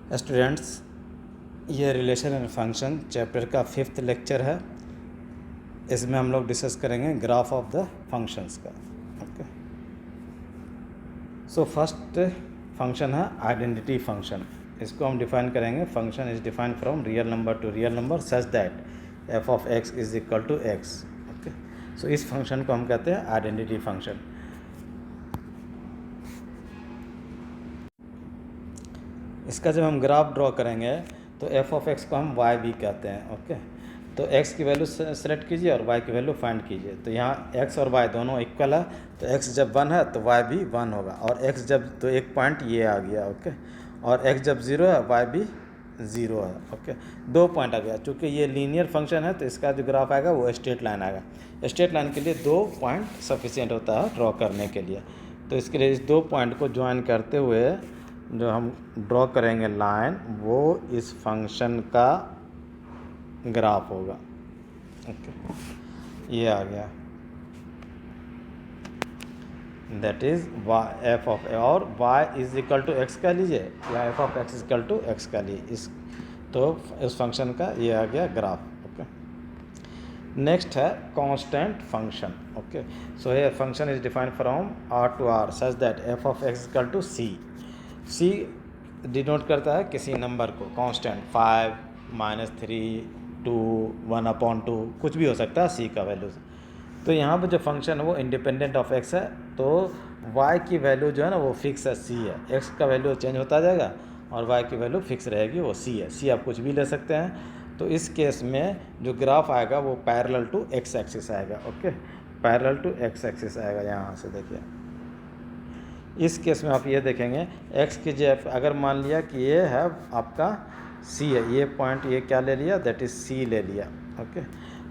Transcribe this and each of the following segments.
Students, ये relation and function chapter का 5th lecture है। इसमें हम लोग डिस्कस करेंगे ग्राफ ऑफ द फंक्शंस का। ओके, सो फर्स्ट फंक्शन है आइडेंटिटी फंक्शन। इसको हम डिफाइन करेंगे। Function is define from real number to real number such that f of x is equal to x. Okay, so इस function को हम कहते हैं आइडेंटिटी फंक्शन। इसका जब हम ग्राफ ड्रॉ करेंगे तो एफ ऑफ एक्स को हम वाई भी कहते हैं। ओके, तो एक्स की वैल्यू सेलेक्ट कीजिए और वाई की वैल्यू फाइंड कीजिए। तो यहाँ एक्स और वाई दोनों इक्वल है, तो एक्स जब 1 है तो वाई भी 1 होगा, और एक्स जब, तो एक पॉइंट ये आ गया। ओके, और एक्स जब 0 है वाई भी 0 है। ओके, 2 पॉइंट आ गया। चूँकि ये लीनियर फंक्शन है तो इसका जो ग्राफ आएगा वो स्ट्रेट लाइन आएगा। स्ट्रेट लाइन के लिए 2 पॉइंट सफिशिएंट होता है ड्रॉ करने के लिए। तो इसके लिए इस 2 पॉइंट को ज्वाइन करते हुए जो हम ड्रॉ करेंगे लाइन, वो इस फंक्शन का ग्राफ होगा। ओके, ये आ गया, that is y f of, और y is equal to x कह लीजिए या f of x is equal to x कह लीजिए। इस तो उस फंक्शन का ये आ गया ग्राफ। ओके, नेक्स्ट है constant function. Okay, so here function is defined from r to r such that f of x equal to c denote करता है किसी नंबर को। कांस्टेंट 5, -3, 2, 1/2 कुछ भी हो सकता है c का वैल्यू। तो यहाँ पर जो फंक्शन है वो इंडिपेंडेंट ऑफ x है, तो y की वैल्यू जो है ना वो फिक्स है, c है। x का वैल्यू चेंज होता जाएगा और y की वैल्यू फिक्स रहेगी, वो c है। c आप कुछ भी ले सकते हैं। तो इस केस में जो ग्राफ आएगा वो पैरेलल टू x एक्सिस आएगा। Okay, parallel to x axis आएगा। यहाँ से देखिए, इस केस में आप ये देखेंगे x की जगह अगर मान लिया कि ये है आपका c है, ये पॉइंट ये क्या ले लिया, दैट इज c ले लिया। ओके,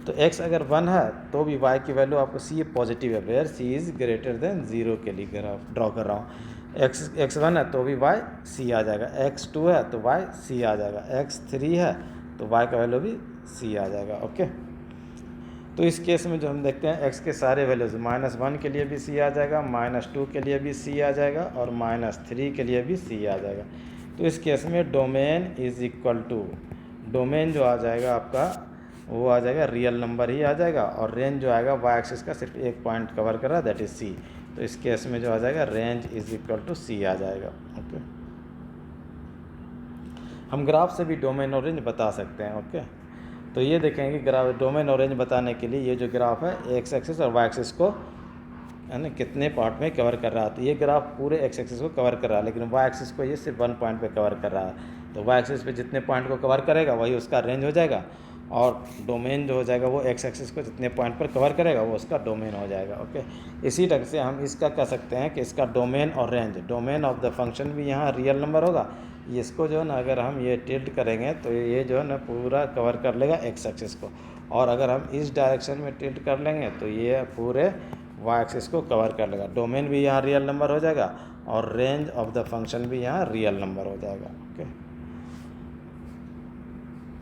तो x अगर 1 है तो भी y की वैल्यू आपको c पॉजिटिव है, where c is greater than 0 के लिए ग्राफ ड्रॉ कर रहा हूँ। x1 है तो भी y c आ जाएगा, x2 है तो y c आ जाएगा, x3 है तो y का वैल्यू भी c आ जाएगा। ओके, तो इस केस में जो हम देखते हैं x के सारे वैल्यूज, -1 के लिए भी c आ जाएगा, -2 के लिए भी c आ जाएगा और -3 के लिए भी c आ जाएगा। तो इस केस में domain is equal to, domain जो आ जाएगा आपका वो आ जाएगा रियल नंबर ही आ जाएगा, और रेंज जो आएगा वाई एक्सिस का सिर्फ एक पॉइंट कवर कर रहा है, दैट इज c। तो इस केस में जो आ जाएगा range is equal to c आ जाएगा। ओके, हम ग्राफ से भी डोमेन और रेंज बता सकते हैं। ओके, तो ये देखेंगे ग्राफ डोमेन और रेंज बताने के लिए ये जो ग्राफ है एक्स एक्सिस और वाई एक्सिस को है ना कितने पार्ट में कवर कर रहा है। तो ये ग्राफ पूरे एक्स एक्सिस को कवर कर रहा है, लेकिन वाई एक्सिस को ये सिर्फ 1 पॉइंट पे कवर कर रहा है। तो वाई एक्सिस पे जितने पॉइंट को कवर करेगा वही उसका रेंज हो जाएगा, और डोमेन जो हो जाएगा वो एक्स एक्सिस को जितने पॉइंट पर कवर करेगा वो उसका डोमेन हो जाएगा। ओके, इसी ढंग से हम इसका कह सकते हैं कि इसका डोमेन और range, domain of the function भी यहाँ रियल नंबर होगा। इसको जो है ना अगर हम ये टिल्ट करेंगे तो ये जो है ना पूरा कवर कर लेगा एक्स एक्सिस को, और अगर हम इस डायरेक्शन में टिल्ट कर लेंगे तो ये पूरे वाई एक्सिस को कवर कर लेगा। डोमेन भी यहाँ रियल नंबर हो जाएगा और रेंज ऑफ द फंक्शन भी यहाँ रियल नंबर हो जाएगा। Okay,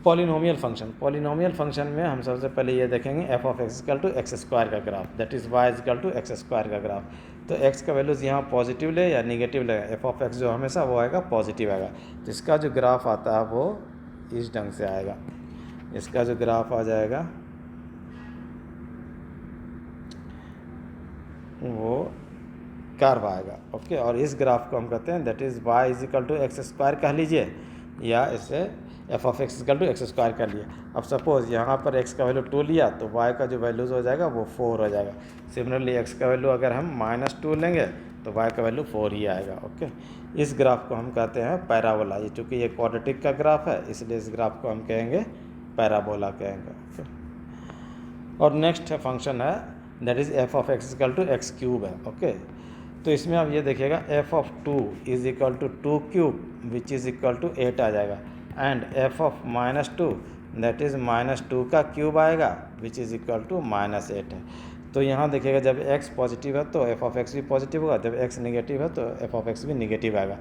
polynomial function, polynomial function में हम सबसे पहले ये देखेंगे f of x equal to x square का graph, that is y equal to x square का ग्राफ। तो एक्स का वैल्यूज़ यहाँ पॉजिटिव ले या निगेटिव ले, एफ ऑफ एक्स जो हमेशा वो आएगा पॉजिटिव आएगा। तो इसका जो ग्राफ आता है वो इस ढंग से आएगा। इसका जो ग्राफ आ जाएगा वो कर्व आएगा। ओके, और इस ग्राफ को हम कहते हैं that is y is equal to x square कह लीजिए, या इसे f of x equal to x square कर लिया। अब सपोज़ यहाँ पर x का वैल्यू 2 लिया तो y का जो वैल्यूज़ हो जाएगा वो 4 हो जाएगा। सिमिलरली x का वैल्यू अगर हम -2 लेंगे तो y का वैल्यू 4 ही आएगा। ओके, इस ग्राफ को हम कहते हैं पैराबोला। ये चूँकि ये क्वाड्रेटिक का ग्राफ है इसलिए इस ग्राफ को हम कहेंगे पैराबोला कहेंगे। ओके, और नेक्स्ट है फंक्शन है that is f of x equal to x cube है। ओके, तो इसमें आप ये देखिएगा f of 2 is equal to 2 cube which is equal to 8 आ जाएगा, and f of -2 that is -2 का क्यूब आएगा विच इज़ इक्वल टू -8 है। तो यहाँ देखिएगा जब x पॉजिटिव है तो एफ ऑफ एक्स भी पॉजिटिव होगा, जब x नेगेटिव है तो एफ ऑफ एक्स भी निगेटिव आएगा,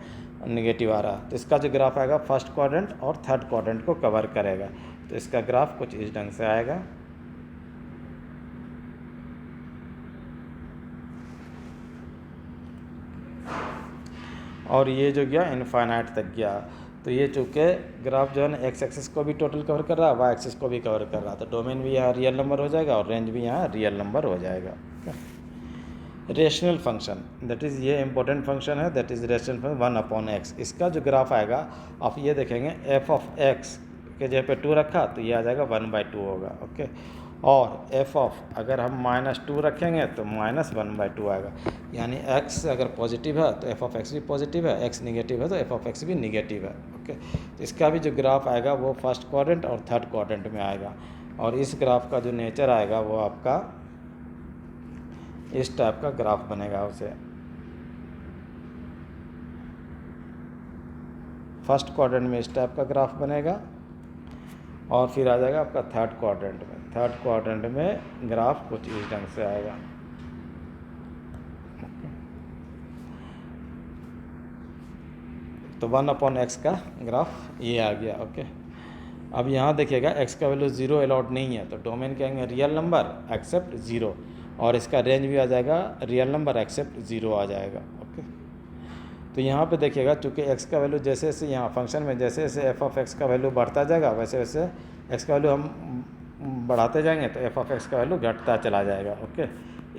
निगेटिव आ रहा है। तो इसका जो ग्राफ आएगा फर्स्ट क्वाड्रेंट और थर्ड क्वाड्रेंट को कवर करेगा। तो इसका ग्राफ कुछ इस ढंग से आएगा। और ये जो गया इनफाइनाइट तक गया। तो ये चूँकि ग्राफ जो है ना एक्स एक्सिस को भी टोटल कवर कर रहा है, वाई एक्सिस को भी कवर कर रहा है, तो डोमेन भी यहाँ रियल नंबर हो जाएगा और रेंज भी यहाँ रियल नंबर हो जाएगा। रेशनल फंक्शन, दैट इज़ ये इंपॉर्टेंट फंक्शन है, that is rational function 1/x। इसका जो ग्राफ आएगा आप ये देखेंगे f(x) के जगह पे 2 रखा तो ये आ जाएगा 1/2 होगा। ओके, और अगर हम -2 रखेंगे तो -1/2 आएगा, यानी x अगर पॉजिटिव है तो f(x) भी पॉजिटिव है, x निगेटिव है तो f(x) भी निगेटिव है। ओके, तो इसका भी जो ग्राफ आएगा वो फर्स्ट क्वाड्रेंट और थर्ड क्वाड्रेंट में आएगा, और इस ग्राफ का जो नेचर आएगा वो आपका इस टाइप का ग्राफ बनेगा। उसे फर्स्ट क्वाड्रेंट में इस टाइप का ग्राफ बनेगा, और फिर आ जाएगा आपका थर्ड क्वाड्रेंट में। थर्ड क्वाड्रेंट में ग्राफ कुछ इस ढंग से आएगा। तो 1/x का ग्राफ ये आ गया। ओके, अब यहाँ देखिएगा x का वैल्यू 0 अलाउड नहीं है, तो डोमेन कहेंगे रियल नंबर एक्सेप्ट 0, और इसका रेंज भी आ जाएगा रियल नंबर एक्सेप्ट 0 आ जाएगा। ओके, तो यहाँ पे देखिएगा चूँकि x का वैल्यू जैसे जैसे यहाँ फंक्शन में जैसे जैसे f(x) का वैल्यू बढ़ता जाएगा वैसे वैसे x का वैल्यू हम बढ़ाते जाएंगे तो f(x) का वैल्यू घटता चला जाएगा। ओके,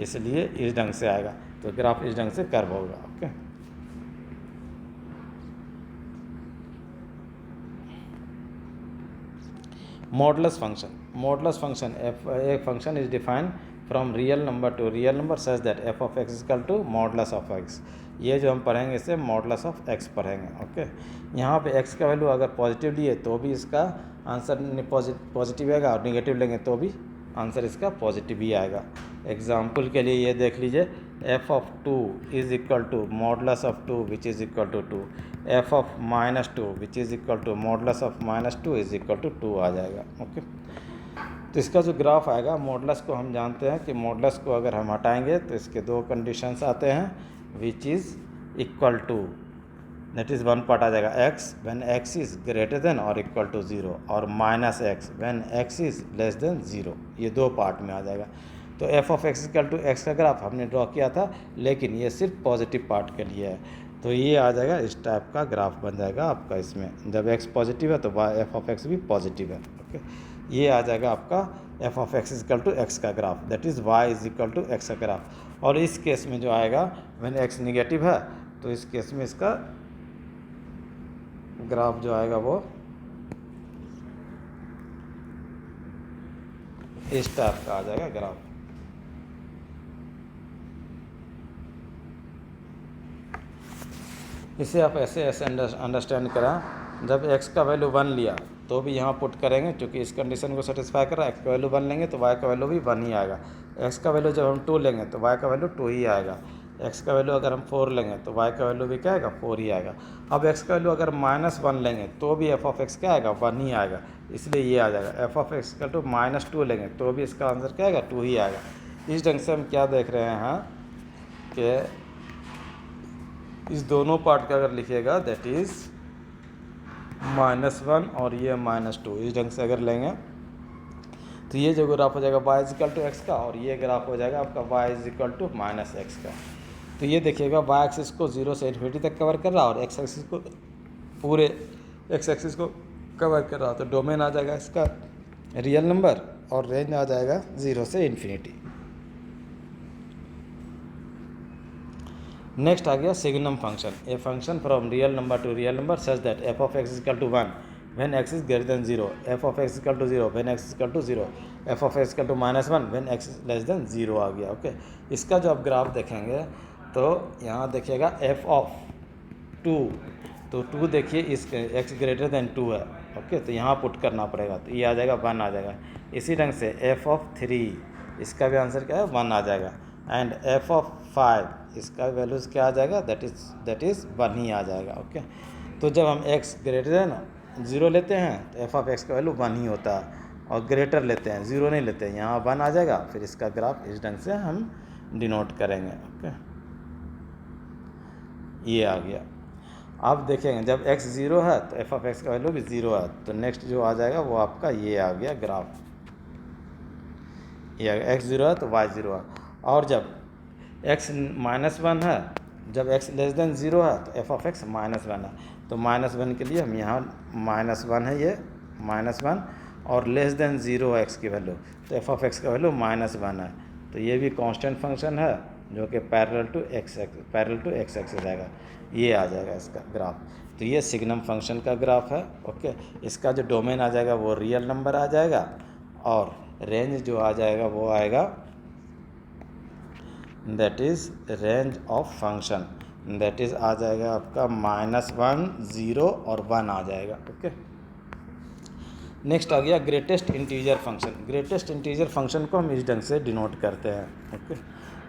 इसलिए इस ढंग से आएगा, तो ग्राफ इस ढंग से कर्व होगा। Okay, modulus function a function is defined from real number to real number such that f(x) is equal to modulus of x। ये जो हम पढ़ेंगे इसे मॉडुलस ऑफ x पढ़ेंगे। ओके, यहाँ पे x का वैल्यू अगर पॉजिटिव लिए तो भी इसका आंसर पॉजिटिव आएगा, और निगेटिव लेंगे तो भी आंसर इसका पॉजिटिव ही आएगा। एग्जाम्पल के लिए ये देख लीजिए, f(2) is equal to modulus of 2 which is equal to 2, f(-2) which is equal to modulus of -2 is equal to 2 आ जाएगा। ओके, तो इसका जो ग्राफ आएगा, मॉडुलस को हम जानते हैं कि मॉडुलस को अगर हम हटाएंगे तो इसके दो कंडीशंस आते हैं, which is equal to, that is one part आ जाएगा x when x is greater than और इक्वल टू 0, और -x when x is less than 0, ये दो पार्ट में आ जाएगा। तो f(x) इक्वल टू x का ग्राफ हमने ड्रॉ किया था, लेकिन ये सिर्फ पॉजिटिव पार्ट के लिए है, तो ये आ जाएगा इस टाइप का ग्राफ बन जाएगा आपका। इसमें जब x पॉजिटिव है तो f(x) भी पॉजिटिव है। ओके, ये आ जाएगा आपका f(x) इक्वल टू x का graph, that is y is equal to x का ग्राफ। और इस केस में जो आएगा व्हेन x निगेटिव है तो इस केस में इसका ग्राफ जो आएगा वो इस टाइप का आ जाएगा ग्राफ। इसे आप ऐसे अंडरस्टैंड करा, जब x का वैल्यू 1 लिया तो भी यहाँ पुट करेंगे, क्योंकि इस कंडीशन को सेटिस्फाई कर रहा है। x का वैल्यू 1 लेंगे तो y का वैल्यू भी 1 ही आएगा। x का वैल्यू जब हम 2 लेंगे तो y का वैल्यू 2 ही आएगा। x का वैल्यू अगर हम 4 लेंगे तो y का वैल्यू भी क्या आएगा, 4 ही आएगा। अब x का वैल्यू अगर -1 लेंगे तो भी f(x) क्या आएगा, 1 ही आएगा, इसलिए ये आ जाएगा। f(x) इक्वल टू -2 लेंगे तो भी इसका आंसर क्या आएगा, 2 ही आएगा। इस ढंग से हम क्या देख रहे हैं कि इस दोनों पार्ट का अगर लिखिएगा दैट इज़ -1 और ये -2, इस ढंग से अगर लेंगे तो ये जो ग्राफ हो जाएगा y is equal to x का, और ये ग्राफ हो जाएगा आपका y is equal to -x का। तो ये देखिएगा y एक्सिस को 0 से इन्फिनिटी तक कवर कर रहा, और x एक्सिस को पूरे x एक्सिस को कवर कर रहा, तो डोमेन आ जाएगा इसका रियल नंबर और रेंज आ जाएगा 0 से इन्फिनिटी। नेक्स्ट आ गया signum function, a function from real number to real number such that f(x) equal to 1 when x is greater than 0, f(x) equal to 0 when x equal to 0, f(x) equal to -1 when x less than 0 आ गया। Okay, इसका जो आप graph देखेंगे तो यहाँ देखिएगा f(2), तो 2 देखिए इस x ग्रेटर देन 2 है। ओके, तो यहाँ पुट करना पड़ेगा, तो ये आ जाएगा 1 आ जाएगा। इसी ढंग से f(3), इसका भी आंसर क्या है, 1 आ जाएगा। एंड f(5), इसका वैल्यूज़ क्या आ जाएगा, दैट इज़ 1 ही आ जाएगा। ओके, तो जब हम x ग्रेटर देन 0 लेते हैं तो f(x) का वैल्यू 1 ही होता है, और ग्रेटर लेते हैं 0 नहीं लेते हैं, यहाँ 1 आ जाएगा। फिर इसका ग्राफ इस ढंग से हम डिनोट करेंगे। ओके, ये आ गया। अब देखेंगे जब x 0 है तो f(x) का वैल्यू भी 0 है, तो नेक्स्ट जो आ जाएगा वो आपका ये आ गया ग्राफ, ये x 0 है तो y 0 है। और जब x -1 है, जब x लेस देन 0 है तो f(x) -1 है, तो -1 के लिए हम यहाँ -1 है, ये -1 और लेस देन 0 एक्स की वैल्यू, तो एफ ऑफ एक्स का वैल्यू -1 है। तो ये भी कांस्टेंट फंक्शन है जो कि पैरेलल टू एक्स एक्सिस आएगा, ये आ जाएगा इसका ग्राफ। तो ये सिग्नम फंक्शन का ग्राफ है। ओके, इसका जो डोमेन आ जाएगा वो रियल नंबर आ जाएगा और रेंज जो आ जाएगा वो आएगा that is range of function, that is आ जाएगा आपका -1, 0 और 1 आ जाएगा। ओके, नेक्स्ट आ गया greatest integer function. Greatest integer function को हम इस ढंग से डिनोट करते हैं। Okay,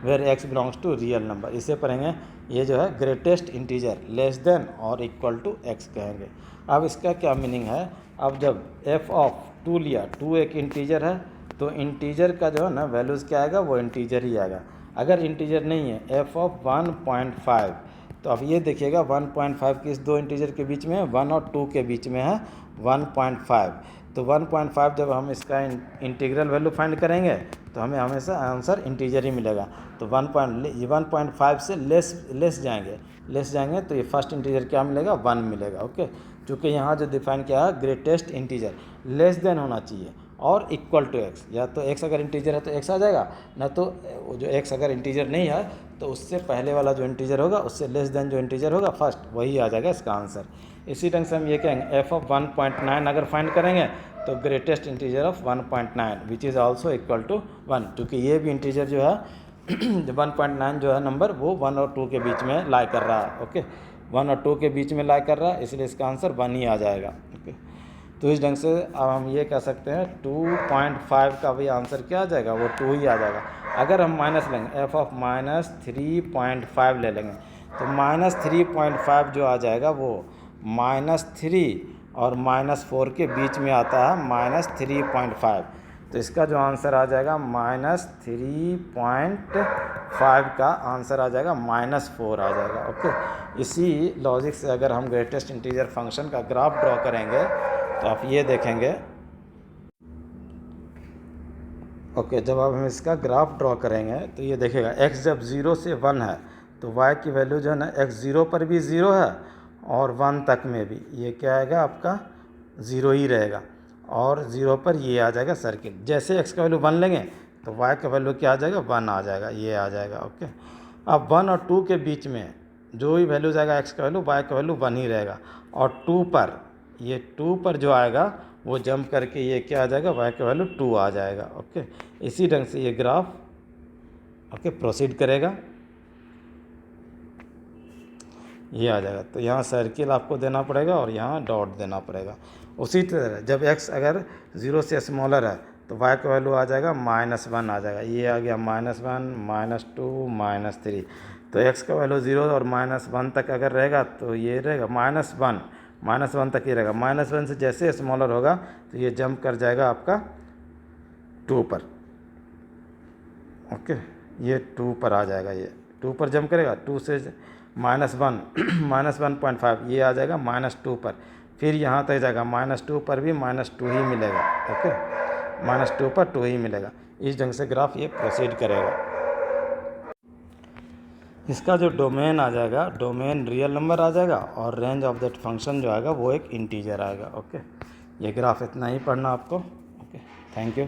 where x belongs to real number, इसे पढ़ेंगे। ये जो है ग्रेटेस्ट इंटीजर लेस देन और इक्वल टू एक्स कहेंगे। अब इसका क्या मीनिंग है, अब जब एफ ऑफ 2 लिया, 2 एक इंटीजर है तो इंटीजर का जो है ना वैल्यूज़ क्या आएगा, वो इंटीजर ही आएगा। अगर इंटीजर नहीं है एफ ऑफ 1.5, तो अब ये देखिएगा 1.5 किस दो इंटीजर के बीच में है, 1 और 2 के बीच में है 1.5। तो 1.5 जब हम इसका इंटीग्रल वैल्यू फाइंड करेंगे तो हमें हमेशा आंसर इंटीजर ही मिलेगा। तो 1.5 से लेस जाएंगे तो ये फर्स्ट इंटीजर क्या मिलेगा, 1 मिलेगा। ओके, चूँकि यहाँ जो डिफाइन किया है ग्रेटेस्ट इंटीजर लेस देन होना चाहिए और इक्वल टू एक्स, या तो एक्स अगर इंटीजर है तो एक्स आ जाएगा, ना तो जो एक्स अगर इंटीजर नहीं है तो उससे पहले वाला जो इंटीजर होगा उससे लेस देन जो इंटीजर होगा फर्स्ट, वही आ जाएगा इसका आंसर। इसी ढंग से हम ये कहेंगे एफ ऑफ 1.9 अगर फाइंड करेंगे तो greatest integer of 1.9 which is also equal to 1, क्योंकि ये भी इंटीजर जो है 1.9 जो है नंबर वो 1 और 2 के बीच में लाई कर रहा है। ओके, 1 और 2 के बीच में लाई कर रहा है, इसलिए इसका आंसर 1 ही आ जाएगा। ओके, तो इस ढंग से अब हम ये कह सकते हैं 2.5 का भी आंसर क्या आ जाएगा, वो 2 ही आ जाएगा। अगर हम माइनस लेंगे एफ ऑफ -3.5 ले लेंगे तो -3.5 जो आ जाएगा वो -3 और -4 के बीच में आता है -3.5, तो इसका जो आंसर आ जाएगा -3.5 का आंसर आ जाएगा -4 आ जाएगा। ओके, इसी लॉजिक से अगर हम ग्रेटेस्ट इंटीजर फंक्शन का ग्राफ ड्रॉ करेंगे तो आप ये देखेंगे। ओके, जब अब हम इसका ग्राफ ड्रॉ करेंगे तो ये देखेगा x जब 0 से 1 है तो y की वैल्यू जो है ना x 0 पर भी 0 है और 1 तक में भी ये क्या आएगा आपका 0 ही रहेगा, और 0 पर ये आ जाएगा सर्किल। जैसे x का वैल्यू 1 लेंगे तो y का वैल्यू क्या आ जाएगा, 1 आ जाएगा, ये आ जाएगा। ओके, अब 1 और 2 के बीच में जो भी वैल्यू जाएगा x का वैल्यू y का वैल्यू 1 ही रहेगा, और 2 पर ये 2 पर जो आएगा वो जंप करके ये क्या आ जाएगा, y का वैल्यू 2 आ जाएगा। ओके, इसी ढंग से ये ग्राफ ओके प्रोसीड करेगा, ये आ जाएगा। तो यहाँ सर्किल आपको देना पड़ेगा और यहाँ डॉट देना पड़ेगा। उसी तरह जब x अगर 0 से स्मॉलर है तो y का वैल्यू आ जाएगा -1 आ जाएगा, ये आ गया -1, -2, -3। तो x का वैल्यू 0 और -1 तक अगर रहेगा तो ये रहेगा -1 तक ही रहेगा। -1 से जैसे स्मॉलर होगा तो ये जंप कर जाएगा आपका 2 पर। ओके, ये 2 पर आ जाएगा, ये 2 पर जंप करेगा, 2 से -1 -1.5 ये आ जाएगा -2 पर, फिर यहाँ तक जाएगा -2 पर भी -2 ही मिलेगा। ओके, -2 पर 2 ही मिलेगा। इस ढंग से ग्राफ ये प्रोसीड करेगा। इसका जो डोमेन आ जाएगा, डोमेन रियल नंबर आ जाएगा और रेंज ऑफ दैट फंक्शन जो आएगा वो एक इंटीजर आएगा। ओके, ये ग्राफ इतना ही पढ़ना आपको। Okay, thank you.